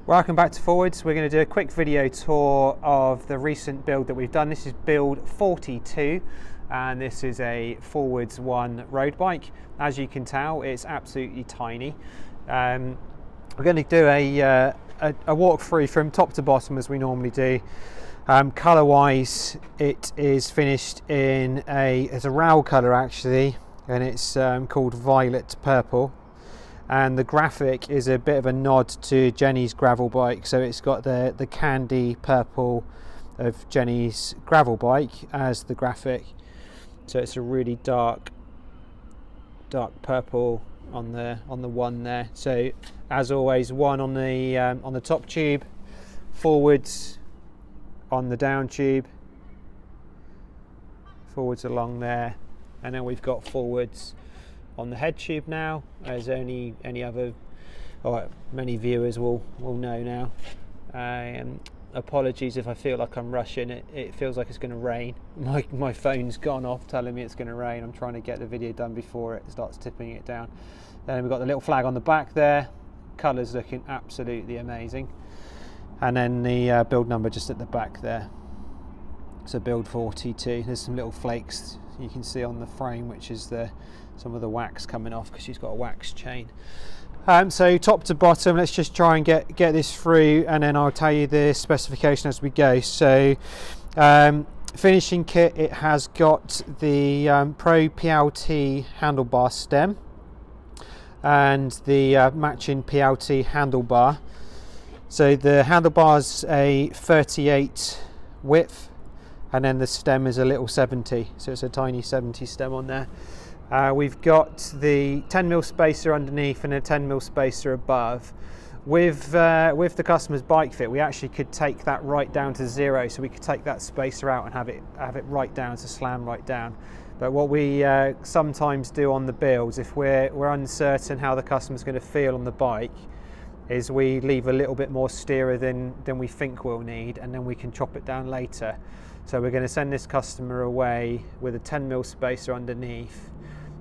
Welcome back to Forwards. We're going to do a quick video tour of the recent build that we've done. This is build 42 and this is a Forwards 1 road bike. As you can tell, it's absolutely tiny. We're going to do a walkthrough from top to bottom as we normally do. Colour wise, it is finished in it's a RAL colour actually, and it's called Violet Purple. And the graphic is a bit of a nod to Jenny's gravel bike, so it's got the candy purple of Jenny's gravel bike as the graphic, so it's a really dark purple on the one there. So as always, one on the top tube, Forwards on the down tube, Forwards along there, and then we've got Forwards on the head tube now, as many viewers will know now. Apologies if I feel like I'm rushing. It feels like it's going to rain. My phone's gone off telling me it's going to rain. I'm trying to get the video done before it starts tipping it down. Then we've got the little flag on the back there, colours looking absolutely amazing, and then the build number just at the back there. So build 42. There's some little flakes you can see on the frame, which is some of the wax coming off because she's got a wax chain. So top to bottom, let's just try and get this through, and then I'll tell you the specification as we go. So finishing kit, it has got the Pro PLT handlebar stem and the matching PLT handlebar. So the handlebar's a 38 width, and then the stem is a little 70, so it's a tiny 70 stem on there. We've got the 10mm spacer underneath and a 10mm spacer above. With the customer's bike fit, we actually could take that right down to 0, so we could take that spacer out and have it right down to slam right down. But what we sometimes do on the builds, if we're uncertain how the customer's going to feel on the bike, is we leave a little bit more steerer than we think we'll need, and then we can chop it down later. So we're going to send this customer away with a 10mm spacer underneath,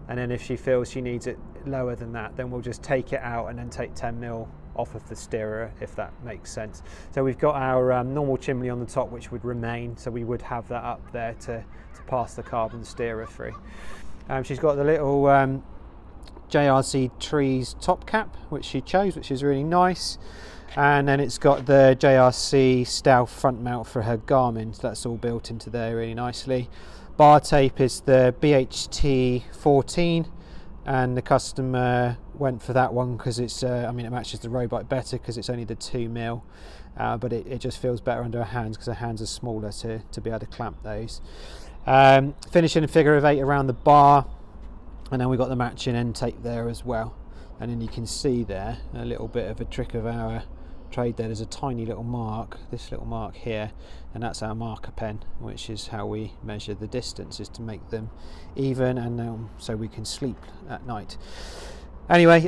and then if she feels she needs it lower than that, then we'll just take it out and then take 10mm off of the steerer, if that makes sense. So we've got our normal chimney on the top, which would remain, so we would have that up there to pass the carbon steerer through. She's got the little JRC Trees top cap, which she chose, which is really nice. And then it's got the JRC Stealth front mount for her Garmin, so that's all built into there really nicely. Bar tape is the BHT 14, and the customer went for that one because it's it matches the road bike better because it's only the 2mm, but it just feels better under her hands because her hands are smaller to be able to clamp those. Finishing a figure of 8 around the bar, and then we've got the matching end tape there as well. And then you can see there a little bit of a trick of our trade there. There's a tiny little mark, this little mark here, and that's our marker pen, which is how we measure the distances to make them even, and so we can sleep at night. Anyway,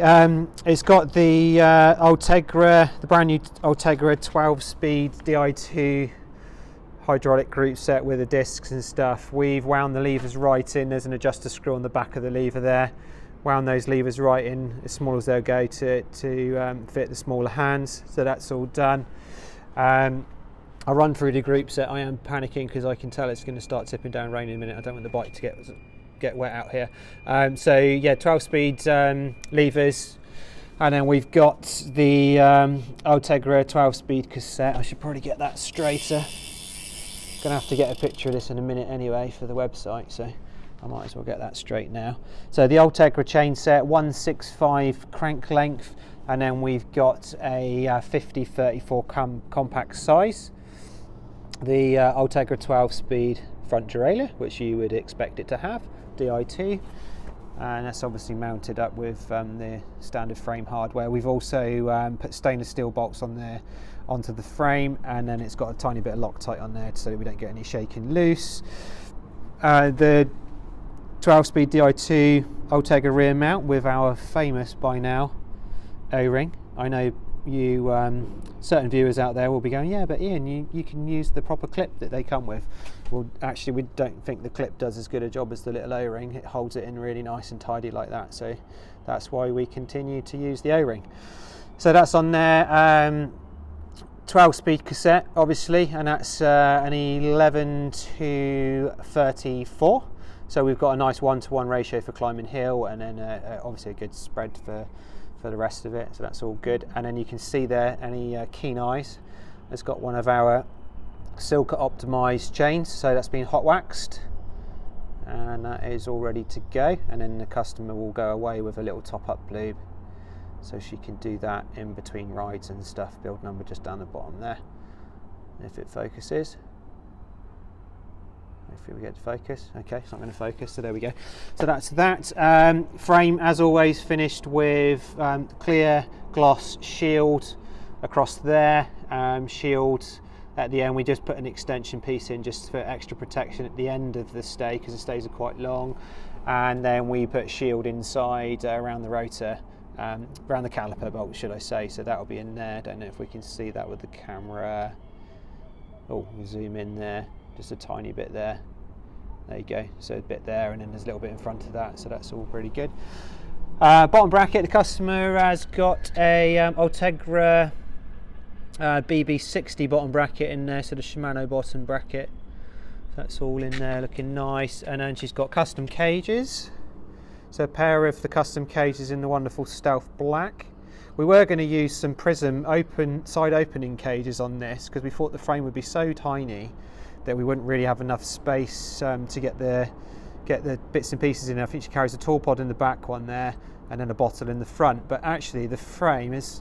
it's got the Ultegra, the brand new Ultegra 12-speed Di2 hydraulic group set with the discs and stuff. We've wound the levers right in. There's an adjuster screw on the back of the lever there. Wound those levers right in as small as they'll go to fit the smaller hands, so that's all done. I'll run through the group set. I am panicking because I can tell it's going to start tipping down rain in a minute. I don't want the bike to get wet out here. So yeah, 12-speed levers, and then we've got the Ultegra 12-speed cassette. I should probably get that straighter. Gonna have to get a picture of this in a minute anyway for the website, so I might as well get that straight now. So the Ultegra chain set, 165 crank length, and then we've got a 50-34 compact size. The Ultegra 12-speed front derailleur, which you would expect it to have, Di2, and that's obviously mounted up with the standard frame hardware. We've also put stainless steel bolts on there onto the frame, and then it's got a tiny bit of Loctite on there so that we don't get any shaking loose. The 12-speed Di2 Ultegra rear mount with our famous by now O-ring. I know you certain viewers out there will be going, yeah, but Ian, you can use the proper clip that they come with. Well, actually, we don't think the clip does as good a job as the little O-ring. It holds it in really nice and tidy like that, so that's why we continue to use the O-ring. So that's on there. 12-speed cassette, obviously, and that's an 11 to 34. So we've got a nice 1-to-1 ratio for climbing hill, and then obviously a good spread for the rest of it. So that's all good. And then you can see there, any keen eyes, it's got one of our Silka optimized chains, so that's been hot waxed, and that is all ready to go. And then the customer will go away with a little top-up lube, so she can do that in between rides and stuff. Build number just down the bottom there, if it focuses. Hopefully we get to focus. Okay, it's not going to focus, so there we go. So that's that. Frame, as always, finished with clear gloss shield across there. Shield at the end, we just put an extension piece in just for extra protection at the end of the stay, because the stays are quite long. And then we put shield inside around the rotor, around the caliper bolt, should I say. So that will be in there. Don't know if we can see that with the camera. Oh, we'll zoom in there, just a tiny bit there. There you go, so a bit there, and then there's a little bit in front of that, so that's all pretty good. Bottom bracket, the customer has got a Ultegra BB60 bottom bracket in there, so the Shimano bottom bracket. That's all in there, looking nice. And then she's got custom cages. So a pair of the custom cages in the wonderful Stealth Black. We were going to use some Prism side opening cages on this, because we thought the frame would be so tiny that we wouldn't really have enough space to get the bits and pieces in. I think she carries a tall pod in the back one there, and then a bottle in the front. But actually the frame has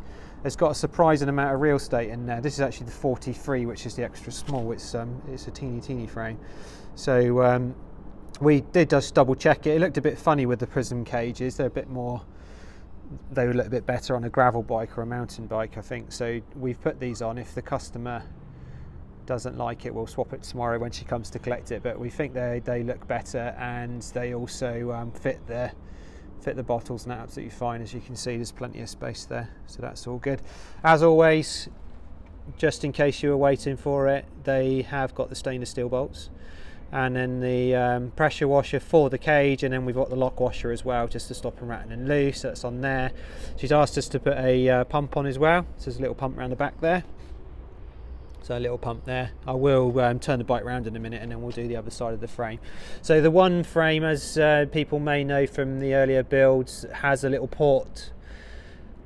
got a surprising amount of real estate in there. This is actually the 43, which is the extra small. It's a teeny frame. So we did just double check it. It looked a bit funny with the Prism cages. They're a bit more, they would look a bit better on a gravel bike or a mountain bike, I think. So we've put these on. If the customer doesn't like it, we'll swap it tomorrow when she comes to collect it. But we think they look better, and they also fit the bottles, and that's absolutely fine. As you can see, there's plenty of space there, so that's all good. As always, just in case you were waiting for it, they have got the stainless steel bolts, and then the pressure washer for the cage, and then we've got the lock washer as well, just to stop them rattling loose. So that's on there. She's asked us to put a pump on as well, so there's a little pump around the back there. So a little pump there. I will turn the bike round in a minute, and then we'll do the other side of the frame. So the one frame, as people may know from the earlier builds, has a little port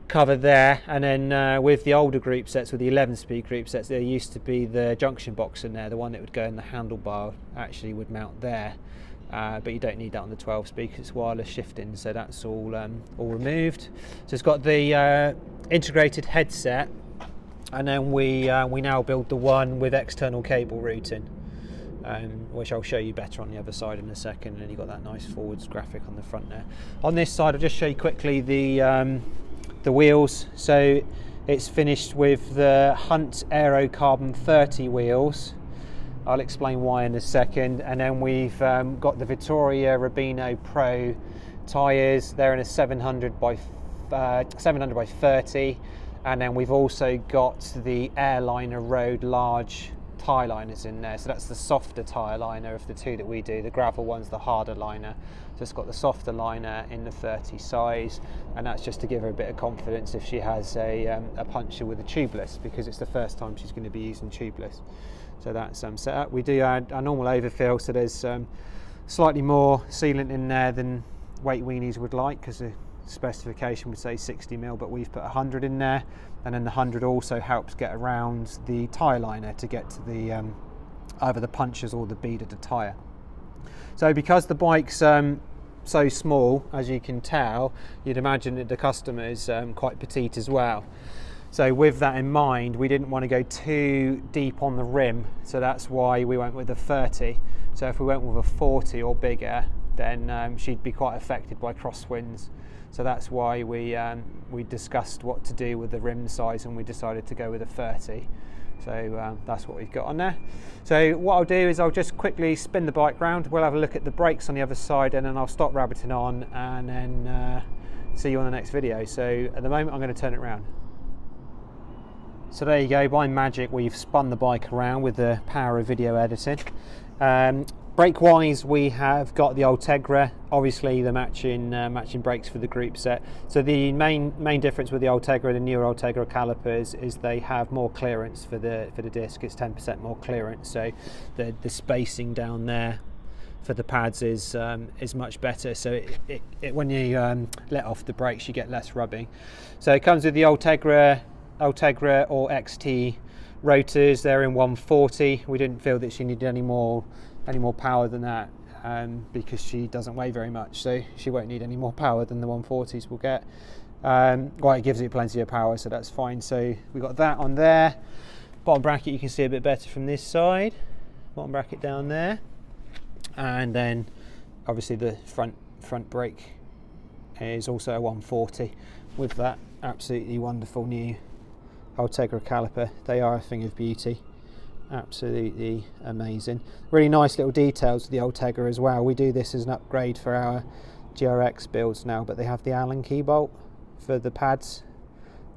cover there, and then with the older group sets, with the 11-speed group sets, there used to be the junction box in there, the one that would go in the handlebar actually would mount there. But you don't need that on the 12-speed because it's wireless shifting, so that's all removed. So it's got the integrated headset, and then we now build the one with external cable routing, which I'll show you better on the other side in a second. And then you've got that nice forwards graphic on the front there. On this side, I'll just show you quickly the wheels. So it's finished with the Hunt Aero Carbon 30 wheels. I'll explain why in a second. And then we've got the Vittoria Rubino Pro tyres. They're in a 700 by 30. And then we've also got the Airliner Road large tyre liners in there. So that's the softer tyre liner of the two that we do. The gravel one's the harder liner. So it's got the softer liner in the 30 size, and that's just to give her a bit of confidence if she has a puncture with a tubeless, because it's the first time she's going to be using tubeless. So that's set up. We do add a normal overfill, so there's slightly more sealant in there than Weight Weenies would like, because the specification would say 60mm, but we've put 100 in there, and then the 100 also helps get around the tyre liner to get to the either the punctures or the bead of the tyre. So because the bike's so small, as you can tell, you'd imagine that the customer is quite petite as well. So with that in mind, we didn't want to go too deep on the rim, so that's why we went with a 30. So if we went with a 40 or bigger, then she'd be quite affected by crosswinds. So that's why we discussed what to do with the rim size, and we decided to go with a 30. So that's what we've got on there. So what I'll do is I'll just quickly spin the bike round. We'll have a look at the brakes on the other side, and then I'll stop rabbiting on, and then see you on the next video. So at the moment I'm going to turn it around. So there you go, by magic we've spun the bike around with the power of video editing. Brake wise, we have got the Ultegra, obviously the matching brakes for the group set. So the main difference with the Ultegra, the newer Ultegra calipers, is they have more clearance for the disc. It's 10% more clearance, so the spacing down there for the pads is much better. So when you let off the brakes, you get less rubbing. So it comes with the Ultegra or XT rotors. They're in 140. We didn't feel that she needed any more power than that, because she doesn't weigh very much, so she won't need any more power than the 140s will get. Well, it gives it plenty of power, so that's fine. So we got that on there. Bottom bracket you can see a bit better from this side. Bottom bracket down there, and then obviously the front brake is also a 140 with that absolutely wonderful new Ultegra caliper. They are a thing of beauty. Absolutely amazing. Really nice little details with the Ultegra as well. We do this as an upgrade for our GRX builds now, but they have the Allen key bolt for the pads,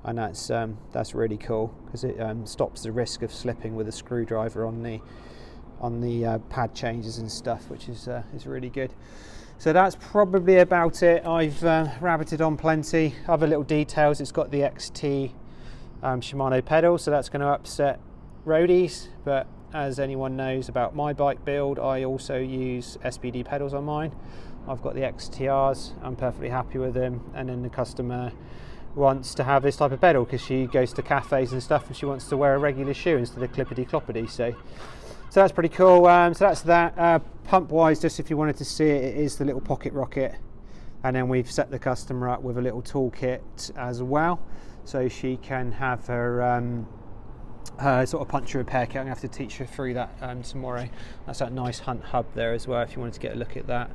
and that's really cool because it stops the risk of slipping with a screwdriver on the pad changes and stuff, which is really good. So that's probably about it. I've rabbited on plenty. Other little details, it's got the XT Shimano pedal, so that's going to upset roadies, but as anyone knows about my bike build, I also use SPD pedals on mine. I've got the XTRs, I'm perfectly happy with them, and then the customer wants to have this type of pedal because she goes to cafes and stuff and she wants to wear a regular shoe instead of clippity cloppity. So that's pretty cool. So that's that. Pump wise, just if you wanted to see it, it is the little pocket rocket, and then we've set the customer up with a little toolkit as well, so she can have her sort of puncture repair kit. I'm going to have to teach her through that tomorrow. That's that nice Hunt hub there as well if you wanted to get a look at that.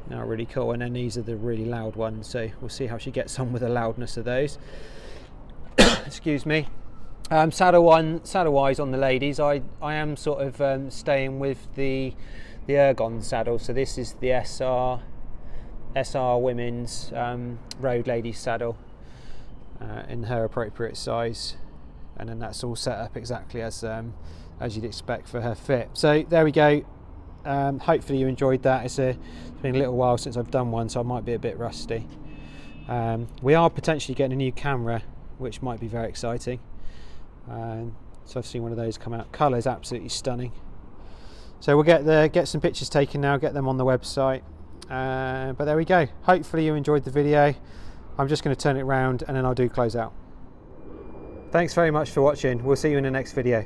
Now, really cool. And then these are the really loud ones, so we'll see how she gets on with the loudness of those. Excuse me. Saddle wise on the ladies, I am sort of staying with the Ergon saddle. So this is the SR women's road ladies saddle in her appropriate size, and then that's all set up exactly as you'd expect for her fit. So there we go. Hopefully you enjoyed that. It's been a little while since I've done one, so I might be a bit rusty. We are potentially getting a new camera, which might be very exciting. So I've seen one of those come out. Colour is absolutely stunning. So we'll get some pictures taken now, get them on the website. But there we go. Hopefully you enjoyed the video. I'm just going to turn it around and then I'll do close out. Thanks very much for watching. We'll see you in the next video.